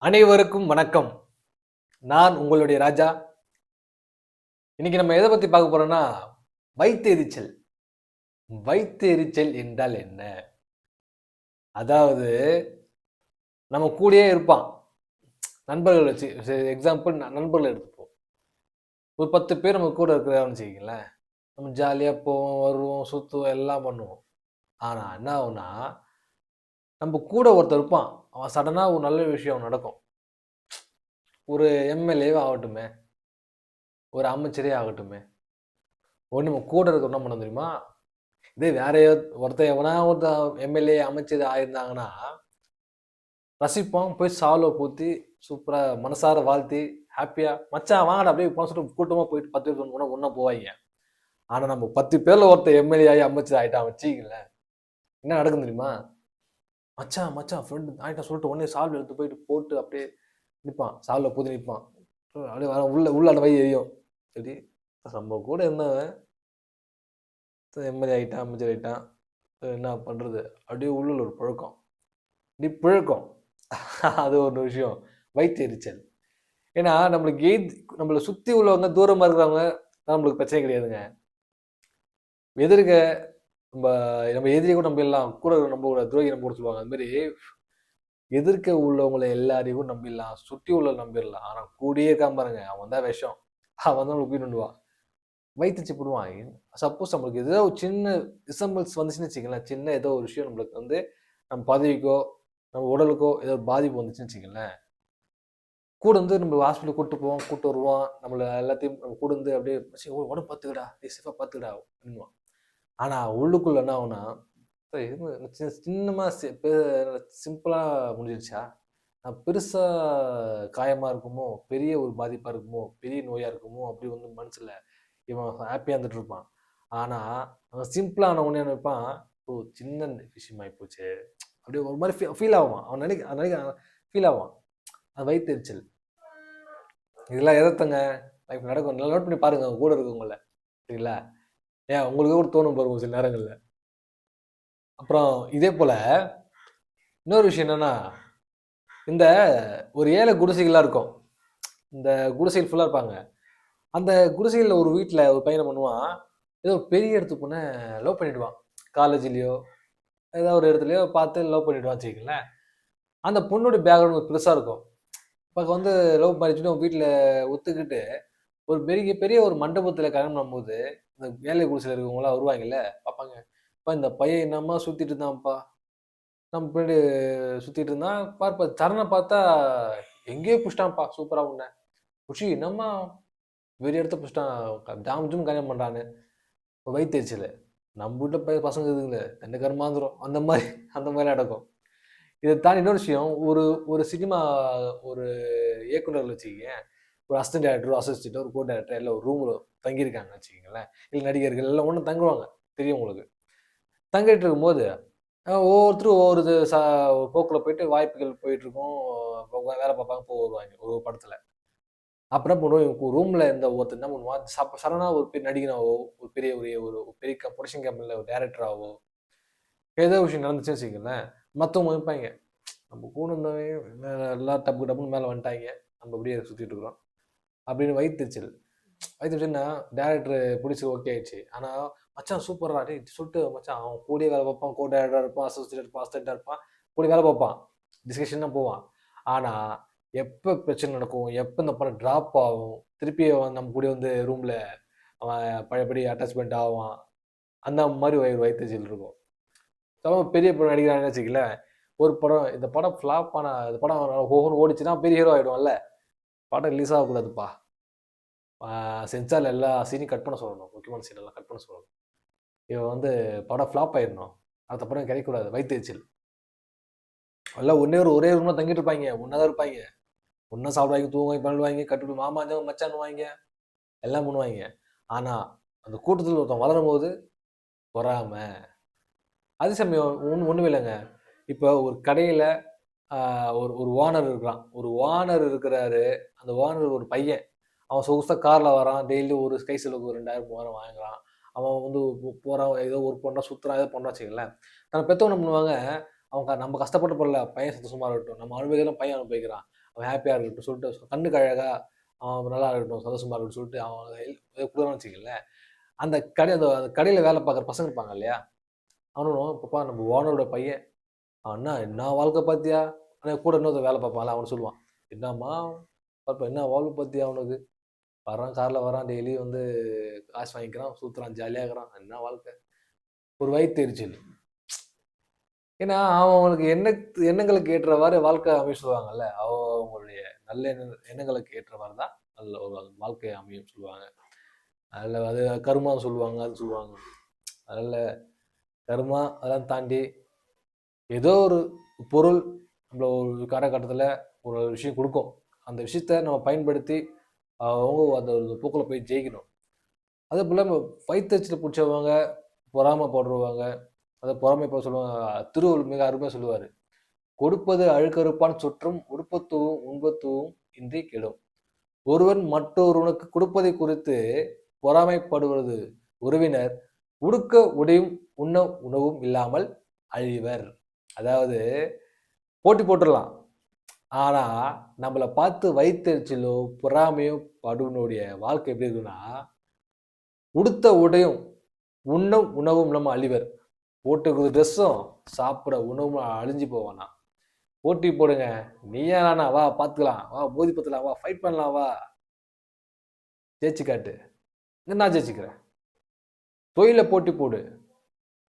அனைவருக்கும் வணக்கம். நான் உங்களுடைய ராஜா. இன்னைக்கு நம்ம எதை பத்தி பார்க்க போறோம்னா, வயித்தெரிச்சல். வயித்தெரிச்சல் என்றால் என்ன? அதாவது நம்ம கூடயே இருப்பான். நண்பர்கள் வச்சு எக்ஸாம்பிள் நண்பர்கள் எடுத்துப்போம். ஒரு 10 பேர் நம்ம கூட இருக்கிறாங்கன்னு வச்சுக்கங்களேன். நம்ம ஜாலியா போவோம், வருவோம், சுத்துவோம், எல்லாம் பண்ணுவோம். ஆனா என்ன ஆகும்னா, நம்ம கூட ஒருத்தன் இருப்பான். அவன் சடனா ஒரு நல்ல விஷயம் நடக்கும். ஒரு எம்எல்ஏவே ஆகட்டுமே, ஒரு அமைச்சரே ஆகட்டுமே, ஒண்ணு நம்ம கூட இருக்கிறவன் என்ன பண்ண தெரியுமா? இதே வேற ஒருத்தன் எவனா ஒருத்தன் எம்எல்ஏ அமைச்சர் ஆயிருந்தாங்கன்னா ரசிப்போம், போய் சால்வை பூத்தி சூப்பரா மனசார வாழ்த்தி ஹாப்பியா மச்சான் வாங்கடா அப்படியே போன சொல்லிட்டு கூட்டமா போயிட்டு 10 பேர் ஒண்ணா ஒண்ணா போவாங்க. ஆனா நம்ம 10 பேர்ல ஒருத்தன் எம்எல்ஏ ஆகி அமைச்சர் ஆயிட்டான் வச்சுக்கங்களேன், என்ன நடக்கும் தெரியுமா? மச்சான் மச்சான் ஃப்ரெண்டு ஆயிட்டான் சொல்லிட்டு உடனே சால்வை எடுத்து போயிட்டு போட்டு அப்படியே நிற்பான், சால்வை பூத்தி நிற்பான். அப்படியே உள்ள உள்ள அந்த வழி எரியும். சரி, நம்ம கூட இருந்தவன் எம்எல்ஏ ஆயிட்டான், அமைச்சர் ஆயிட்டான், என்ன பண்றது? அப்படியே உள்ள ஒரு புழக்கம், புழக்கம். அது ஒரு விஷயம், வயித்தெரிச்சல். ஏன்னா நம்மளுக்கு நம்மளை சுத்தி உள்ளவங்க தூரமா இருக்கிறவங்க நம்மளுக்கு பிரச்சனை கிடையாதுங்க. எதிர்க்க நம்ம நம்ம எதிரியை கூட நம்பிடலாம், கூட நம்ம கூட துரோகி நம்ம கூட சொல்லுவாங்க. அது மாதிரி எதிர்க்க உள்ளவங்களை எல்லாரையும் கூட நம்பிடலாம், சுற்றி உள்ள நம்பிடலாம். ஆனா கூடியே இருக்காம பாருங்க, அவன் தான் விஷம். அவன் தான் நம்மளுக்கு உயிரிடுவான், வயிற்றுச்சு போடுவான். சப்போஸ் நம்மளுக்கு ஏதோ ஒரு சின்ன ரிசம்பிள்ஸ் வந்துச்சுன்னு வச்சுக்கலாம், சின்ன ஏதோ ஒரு விஷயம் நம்மளுக்கு வந்து நம்ம பதவிக்கோ நம்ம உடலுக்கோ ஏதோ பாதிப்பு வந்துச்சுன்னு வச்சுக்கங்களேன், கூட வந்து நம்ம ஹாஸ்பிட்டல் கூட்டு போவோம், கூட்டு வருவோம். நம்மள எல்லாத்தையும் நம்ம கூட இருந்து அப்படியே "சரி உடம்பு பார்த்துக்கடா, நீ சேஃபா பார்த்துக்கடா" அப்படின்னுவான். ஆனா உள்ளுக்குள்ள என்ன ஆகும்னா, சின்னமா சிம்பிளா முடிஞ்சிருச்சா? பெருசா காயமா இருக்குமோ, பெரிய ஒரு பாதிப்பா இருக்குமோ, பெரிய நோயா இருக்குமோ, அப்படி வந்து மனசுல இவன் ஹாப்பியா இருந்துட்டு இருப்பான். ஆனா அவன் சிம்பிளா ஆன உடனே நினைப்பான், "ஓ சின்ன விஷயமாயி போச்சே" அப்படியே ஒரு மாரி ஃபீல் ஆவான். அவன் நினைக்க ஃபீல் ஆவான். அது வயித்தெரிச்சல். இதெல்லாம் எதத்தங்க லைஃப் நடக்கும். நல்லா நோட் பண்ணி பாருங்க உங்க கூட இருக்கவங்கள. சரிங்களா? ஏன் உங்களுக்கு கூட தோணும் பாருங்க சில நேரங்கள்ல. அப்புறம் இதே போல இன்னொரு விஷயம் என்னன்னா, இந்த ஒரு ஏழை குடிசைகள்லாம் இருக்கும். இந்த குடிசைகள் ஃபுல்லா இருப்பாங்க. அந்த குடிசைகள்ல ஒரு வீட்ல ஒரு பையன் என்ன பண்ணுவான், ஏதோ பெரிய இடத்து பொண்ண லவ் பண்ணிடுவான். காலேஜ்லயோ, ஏதோ ஒரு இடத்துலயோ பார்த்து லவ் பண்ணிடுவான்னு வச்சுக்கங்களேன். அந்த பொண்ணோட பேக்ரவுண்ட் பெருசா இருக்கும். இப்ப வந்து லவ் மேரேஜ்ன்னு வீட்ல ஒத்துக்கிட்டு ஒரு பெரிய பெரிய ஒரு மண்டபத்துல கல்யாணம் பண்ணும்போது, இந்த ஏழை குடிசையில இருக்கிறவங்கலாம் வருவாங்கல்ல, பார்ப்பாங்க. "அப்பா இந்த பையன் என்னம்மா சுத்திட்டு இருந்தான்ப்பா. நம்ம பின்னாடி சுத்திட்டு இருந்தான். பார்ப்பா சரண பார்த்தா எங்கேயோ புடிச்சுட்டான்ப்பா சூப்பரா உன்ன. புடிச்சு என்னம்மா வேற இடத்த புடிச்சுட்டான். ஜாம் ஜூம் கல்யாணம் பண்றான்னு." வயித்தெரிச்சலு. நம்ம வீட்ல பசங்க இருக்குதுங்களே, தண்ட கருமாந்திரம். அந்த மாரி நடக்கும். இத தாண்டி இன்னொரு விஷயம், ஒரு ஒரு சினிமா ஒரு இயக்குனர்கள் வச்சுக்கங்க. ஒரு அசிஸ்டன்ட் டைரக்டரோ, அசோசியேட்டோ, ஒரு கோ டைரக்டர் எல்லாம் ஒரு ரூம்ல தங்கியிருக்காங்கன்னு வச்சுக்கங்களேன். இல்ல நடிகர்கள் எல்லாம் ஒண்ணு தங்குவாங்க. தெரியும் உங்களுக்கு. தங்கிட்டு இருக்கும்போது, ஒவ்வொருத்தரும் ஒவ்வொரு போக்குல போயிட்டு வாய்ப்புகள் போயிட்டுருக்கும். வேலை பார்ப்பாங்க, வருவாங்க ஒரு படத்துல. அப்ப என்ன பண்ணுவோம், ரூம்ல இருந்த ஒருத்தன் என்ன பண்ணுவான், சடனா ஒரு பெரிய நடிகனாவோ, ஒரு பெரிய ஒரு ஒரு பெரிய புரொடக்ஷன் கம்பெனில ஒரு டைரக்டராவோ, ஏதோ ஒரு விஷயம் நடந்துச்சுன்னு வச்சுக்கங்களேன், மத்தவங்க இருப்பாய்ங்க. நம்ம கூட இருந்தவன் எல்லாம் டப்பு டப்புன்னு மேல வந்துட்டாய்ங்க. நம்ம அப்படியே சுத்திட்டு இருக்கிறோம். அப்படின்னு வயித்தெரிச்சல். வயித்தெரிச்சல்னா டைரக்டர் புடிச்சு ஓகே ஆயிடுச்சு. ஆனா, "மச்சான் சூப்பர்ரா டேய்" சொல்லிட்டு மச்சான் அவன் கூடயே வேலை பார்ப்பான். கோ டைரக்டரா இருப்பான், அசோசியேட் இருப்பான், அசிஸ்டன்ட்டா இருப்பான். கூட வேலை பார்ப்பான். டிஸ்கஷன்னா போவான். ஆனா, எப்ப பிரச்சனை நடக்கும், எப்ப இந்த படம் டிராப் ஆகும், திருப்பி அவன் நம்ம கூட வந்து ரூம்ல அவன் பழையபடி அட்டாச்மெண்ட் ஆவான். அந்த மாரி வயித்தெரிச்சல் இருக்கும். பெரிய படம் நடிக்கிறாங்கன்னு வச்சுக்கங்களேன், ஒரு படம் இந்த படம் ஃப்ளாப் ஆனா இந்த படம் ஓஹோன்னு ஓடிச்சுன்னா பெரிய ஹீரோ ஆயிடுவான்ல. படம் ரிலீஸ் ஆகக்கூடாதுப்பா. சென்சார்ல எல்லா சீனையும் கட் பண்ண சொல்லணும். முக்கியமான சீன் எல்லாம் கட் பண்ண சொல்லணும். இவன் வந்து படம் ஃப்ளாப் ஆயிடணும். அடுத்த படம் கிடைக்கக்கூடாது. வயித்தெரிச்சல். எல்லாம் ஒரே ரூம்ல தங்கிட்டு இருப்பாய்ங்க. ஒண்ணா தான் இருப்பாய்ங்க. ஒண்ணா சாப்பிடுவாய்ங்க, தூங்குவாய்ங்க, பண்ணுவாய்ங்க, கட்டிப்பிடி மாமா மச்சான்னுவாய்ங்க. எல்லாம் பண்ணுவாய்ங்க. ஆனா, அந்த கூட்டத்துல ஒருத்தன் வளரும்போது பொறாம. அதே சமயம் ஒண்ணுமே இல்லங்க. இப்ப ஒரு கடையில அ ஒரு ஒரு ஓனர் இருக்கிறான். ஒரு ஓனர் இருக்கிறாரு. அந்த ஓனர் ஒரு பையன். அவன் சொகுசா கார்ல வரான். டெய்லி ஒரு கை செலவுக்கு ஒரு 2000, 3000 வாங்குறான். அவன் வந்து போறான், ஏதோ ஒர்க் பண்றான், சுத்துறான், ஏதோ பண்றான்னு வச்சுக்கங்களேன். தன்னை பெத்தவங்க என்ன பண்ணுவாங்க, அவங்க நம்ம கஷ்டப்பட்டு படல, பையன் சந்தோஷமா இருக்கட்டும். நம்ம அனுபவிக்கிறோம், பையன் அனுபவிக்கிறான். அவன் ஹாப்பியாக இருக்கட்டும் சொல்லிட்டு கண்ணுக்கு அழகாக அவன் நல்லா இருக்கட்டும் சந்தோஷமாக இருக்கட்டும் சொல்லிட்டு அவன் கொடுக்குறான்னு வச்சுக்கல. அந்த அந்த கடையில் வேலை பார்க்குற பசங்க இருப்பாங்க இல்லையா, அவனும் பாப்பா நம்ம ஓனரோட பையன் அவன்னா என்ன வாழ்க்கை பார்த்தியா, ஆனால் கூட இன்னொரு வேலை பார்ப்பான்ல அவனு சொல்லுவான், என்னம்மா பாப்பா என்ன வாழ்க்கை பார்த்தியா அவனுக்கு, வரான் காரில் வரான், டெய்லி வந்து காசு வாங்கிக்கிறான், சுற்றுறான், ஜாலியாக இருக்கிறான், என்ன வாழ்க்கை. ஒரு வயிற்று எரிச்சல். ஏன்னா அவங்களுக்கு எண்ணங்களுக்கு ஏற்றவாறு வாழ்க்கை அமையும் சொல்லுவாங்கல்ல, அவங்களுடைய நல்ல எண்ணங்களுக்கு ஏற்றவாறு தான் நல்ல ஒரு வாழ்க்கை அமையும் சொல்லுவாங்க. அதில் அது கருமான்னு சொல்லுவாங்க, அது சொல்லுவாங்க. அதில் கருமா அதெல்லாம் தாண்டி ஏதோ ஒரு பொருள் நம்மள ஒரு காலகட்டத்தில் ஒரு விஷயம் கொடுக்கும். அந்த விஷயத்த நம்ம பயன்படுத்தி அவங்க அந்த ஒரு போக்கில் போய் ஜெயிக்கணும். அதே போல் நம்ம வயிற்றுச்சல் பிடிச்சவங்க, பொறாமைப்படுறவங்க, அதை பொறாமைப்பட சொல்லுவாங்க. திருவள்ளுவர் மிக அருமையாக சொல்லுவார், கொடுப்பது அழுக்கறுப்பான் சுற்றும் உடுப்பத்துவும் உண்பத்துவும் இன்றி கெடும். ஒருவன் மற்றொருவனுக்கு கொடுப்பதை குறித்து பொறாமைப்படுவது உறவினர், உடுக்க உடையும் உண்ண உணவும் இல்லாமல் அழிவர். அதாவது போட்டி போட்டுடலாம், ஆனா நம்மளை பார்த்து வயிற்றுச்சலோ பொறாமையோ படுவனுடைய வாழ்க்கை எப்படி இருக்குன்னா, உடுத்த உடையும் உண்ணும் உணவும் நம்ம அழிவர். போட்டுக்கிறது ட்ரெஸ்ஸும் சாப்பிட உணவும் அழிஞ்சு போவானா. போட்டி போடுங்க, நீயா நானா வா பார்த்துக்கலாம், வா போதி பத்தலாம், வா ஃபைட் பண்ணலாம், வா ஜெயிச்சு காட்டு. நான் ஜெயிச்சுக்கிறேன். தொழிலில் போட்டி போடு,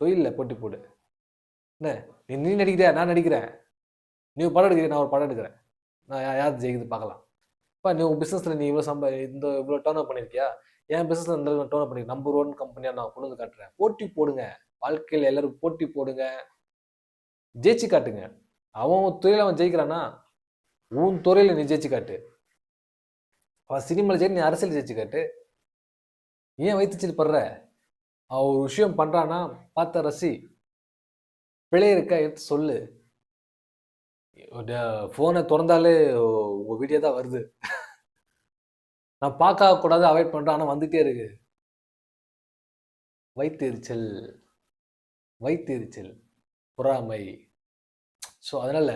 தொழிலில் போட்டி போடு. என்ன நீ நடிக்கிறியா, நான் நடிக்கிறேன், நீ படம் எடுக்கிறியா, நான் ஒரு படம் எடுக்கிறேன், நான் யார் ஜெயிக்குது பார்க்கலாம். இப்போ நீ உன் பிஸ்னஸில் நீ இவ்வளோ இவ்வளோ டேர்ன் அப் பண்ணியிருக்கியா, என் பிஸ்னஸில் இந்த டேர்ன் அப் பண்ணி நம்பர் 1 கம்பெனியாக நான் கொண்டு வந்து காட்டுறேன். போட்டி போடுங்க, வாழ்க்கையில் எல்லாரும் போட்டி போடுங்க, ஜெயிச்சு காட்டுங்க. அவன் துறையில் அவன் ஜெயிக்கிறானா, உன் துறையில் நீ ஜெயிச்சு காட்டு. அவன் சினிமாவில் ஜெயிச்சு, நீ அரசியல் ஜெயிச்சு காட்டு. ஏன் வயிற்றுச்சல் படுற? அவன் ஒரு விஷயம் பண்ணுறான்னா பார்த்த ரசி, பிழை இருக்கா எடுத்து சொல்லு. ஃபோனை திறந்தாலே உங்கள் வீடியோ தான் வருது. நான் பார்க்க கூடாது, அவாய்ட் பண்ணுறேன், ஆனால் வந்துகிட்டே இருக்கு. வயிற்றெரிச்சல், வயிற்றெரிச்சல், பொறாமை. ஸோ அதனால்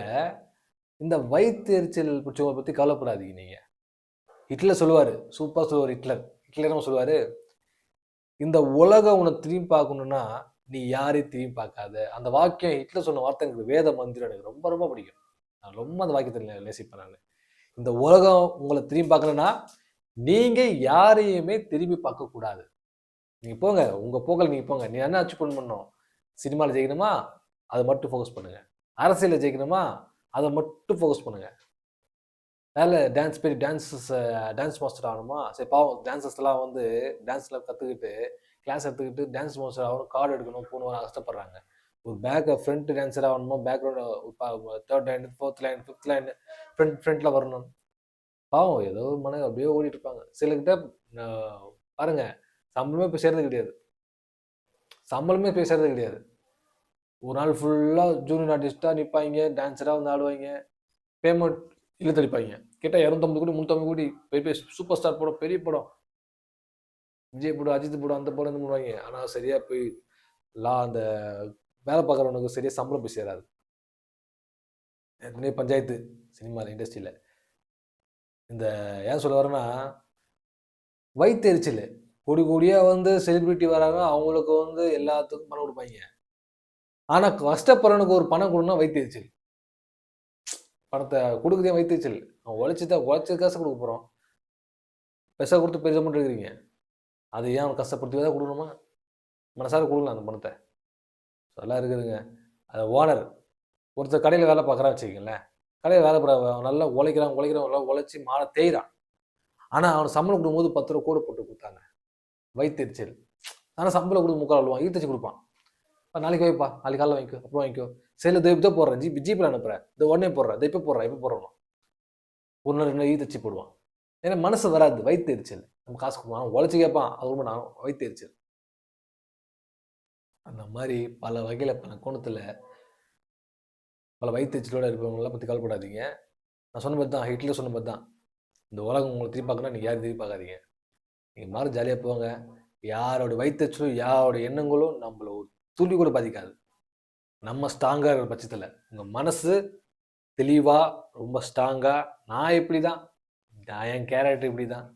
இந்த வயிற்றெரிச்சல் பிடிச்சவங்களை பற்றி கவலைப்படாதீங்க. நீங்கள் ஹிட்லர் சொல்லுவார், சூப்பராக சொல்லுவார். ஹிட்லர் என்ன சொல்லுவார், இந்த உலகம் உன்னை திரும்பி பார்க்கணுன்னா நீ யாரையும் திரும்பி பார்க்காத. அந்த வாக்கியம் ஹிட்லர் சொன்ன வார்த்தை எனக்கு வேத மந்திரம், எனக்கு ரொம்ப ரொம்ப பிடிக்கும். நான் ரொம்ப அந்த வாக்கியத்தை நேசிப்பேன். நான் இந்த உலகம் உங்களை திரும்பி பார்க்கணுன்னா நீங்கள் யாரையுமே திரும்பி பார்க்கக்கூடாது. நீங்கள் போங்க, உங்கள் போக்கில் நீங்கள் போங்க. நீ என்ன அச்சீவ் பண்ணணும், சினிமாவில் ஜெயிக்கணுமா அதை மட்டும் ஃபோக்கஸ் பண்ணுங்கள், அரசியலில் ஜெயிக்கணுமா அதை மட்டும் ஃபோக்கஸ் பண்ணுங்கள். வேலை டான்ஸ் பெரிய டான்ஸ் மாஸ்டர் ஆகணுமா, சரி பாவம் டான்ஸர்ஸ்லாம் வந்து டான்ஸில் கற்றுக்கிட்டு கிளாஸ் எடுத்துக்கிட்டு டான்ஸ் மாஸ்டர் ஆகணும், கார்டு எடுக்கணும், போகணும் கஷ்டப்படுறாங்க. ஒரு ஃப்ரண்ட் டான்ஸர் ஆகணுமா, background 3rd line 4th line 5th line ஃப்ரண்ட்டில் வரணும். பாவம் ஏதோ ஒரு மன அப்படியே ஓடிட்டு இருப்பாங்க. சிலர்கிட்ட பாருங்க சம்பளமே போய் சேர்றது கிடையாது, சம்பளமே போய் சேர்றது கிடையாது. ஒரு நாள் ஃபுல்லாக ஜூனியர் ஆர்டிஸ்டாக நிற்பாங்க, டான்ஸராக வந்து ஆடுவாங்க, பேமெண்ட் இழுத்தடிப்பாங்க. கிட்ட 250 கோடி 350 கோடி பெரிய சூப்பர் ஸ்டார் படம், பெரிய படம், விஜய் படம், அஜித் படம், அந்த படம் பண்ணுவாங்க. ஆனால் சரியாக போய் அந்த வேலை பார்க்குறவனுக்கு சரியாக சம்பளம் போய் சேராது. ஏற்கனவே பஞ்சாயத்து சினிமாவில் இண்டஸ்ட்ரியில். இந்த ஏன் சொல்ல வரேன்னா, வயிற்றெரிச்சல். கோடி கோடியாக வந்து செலிபிரிட்டி வராங்க, அவங்களுக்கு வந்து எல்லாத்துக்கும் பணம் கொடுப்பாங்க. ஆனால் கஷ்டப்படுறவனுக்கு ஒரு பணம் கொடுனா வயிற்றெரிச்சல். பணத்தை கொடுக்குதே வயிற்றுச்சல். அவன் உழைச்ச காசு கொடுக்க போகிறோம், பெருசாக கொடுத்து பெருசாக மட்டும் இருக்கிறீங்க. அது ஏன் அவன் கஷ்டப்படுத்தி தான் கொடுக்கணுமா, மனசார கொடுக்கலாம் அந்த பணத்தை. அதெல்லாம் இருக்குதுங்க. அது ஓனர் ஒருத்தர் கடையில் வேலை பார்க்குறான்னு வச்சுக்கங்களேன், கடையில் வேலை பார்க்குற நல்லா உழைக்கிறான் நல்லா உழைச்சி மாலை தேய்கிறான். ஆனால் அவன் சம்பளம் கொடுக்கும்போது 10 ரூபா கூட போட்டு கொடுத்தாங்க, வயிற்றெரிச்சல். ஆனால் சம்பளம் கொடுத்து முக்கால் அழுவான், ஈர்த்தச்சு கொடுப்பான். நாளைக்கு வைப்பா, நாளைக்கு காலையில் வாங்கிக்கோ, அப்புறம் வாங்கிக்கோ, சரி இதை போடுறேன், ஜிபியில் அனுப்புகிறேன், இதை உடனே போடுறேன், இதை இப்போ போடுறோம், ஒரு நாள் 2 நாள் ஈர்த்தச்சு போடுவான். ஏன்னா மனசு வராது, வயிற்றெரிச்சல். நம்ம காசு கொடுப்பான், உழைச்சி கேட்பான், அது ரொம்ப நான் வயிற்றெரிச்சல். அந்த மாதிரி பல வகையில் பல கோணத்தில் பல வயிற்றெரிச்சலோடு இருப்பவங்களாம் பற்றி கவலைப்படாதீங்க. நான் சொன்ன மாதிரி தான், ஹிட்லர் சொன்ன மாதிரி தான், இந்த உலகம் உங்களை திரும்பி பார்க்கணும்னா நீங்கள் யாரும் திரும்பி பார்க்காதீங்க. நீங்கள் மாதிரி ஜாலியாக போவாங்க. யாரோட வயிற்றெரிச்சலும் யாரோட எண்ணங்களும் நம்மள ஒரு துளி கூட பாதிக்காது. நம்ம ஸ்ட்ராங்காக இருக்கிற பட்சத்தில் உங்கள் மனசு தெளிவா, ரொம்ப ஸ்ட்ராங்கா, நான் இப்படிதான், நான் என் கேரக்டர் இப்படிதான்,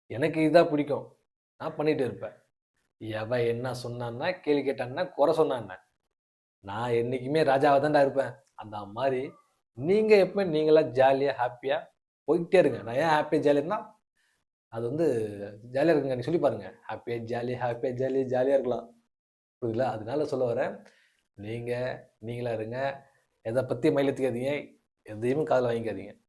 எனக்கு இதுதான் பிடிக்கும், நான் பண்ணிட்டு இருப்பேன். எவன் என்ன சொன்னான்னா, கேள்வி கேட்டான்னா, குறை சொன்னான்னா, நான் என்னைக்குமே ராஜாவா தான்டா இருப்பேன். அந்த மாதிரி நீங்க எப்பவுமே நீங்களா ஜாலியா, ஹாப்பியா போயிட்டே இருங்க. நான் ஏன் ஹாப்பியா ஜாலியா இருந்தா, அது வந்து ஜாலியா இருக்குங்க. நீங்க சொல்லி பாருங்க. ஹாப்பியா ஜாலி, ஹாப்பியா ஜாலி, ஜாலியா இருக்கலாம். புரியுதுங்களா? அதனால சொல்ல வரேன். நீங்க நீங்களா இருங்க. எத பத்தியும் மயிலத்திக்காதீங்க. எதையும் காதுல வாங்கிக்காதீங்க.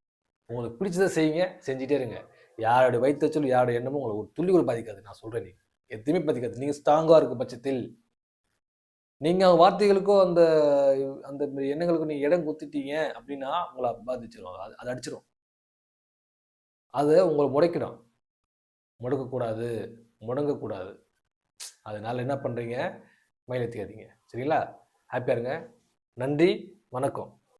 உங்களுக்கு பிடிச்சத செய்யுங்க. செஞ்சுட்டே இருங்க. யாருடைய வயித்தெரிச்சலும், யாருடைய எண்ணமும் உங்கள ஒரு துளி கூட பாதிக்காது. நான் சொல்றேன் நீங்க. எதுவுமே பாதிக்காது. நீங்க ஸ்ட்ராங்கா இருக்கும் பட்சத்தில், நீங்க வார்த்தைகளுக்கோ, அந்த அந்த எண்ணங்களுக்கோ நீங்க இடம் குடுத்துட்டீங்க அப்படின்னா, உங்கள பாதிச்சுரும். அது அது அடிச்சுரும். அது உங்கள முடக்கிடும். முடக்கக்கூடாது, முடங்கக்கூடாது. அதனால என்ன பண்றீங்க? மயிலத்திக்காதீங்க. சரிங்களா? ஹாப்பியா இருங்க. நன்றி. வணக்கம்.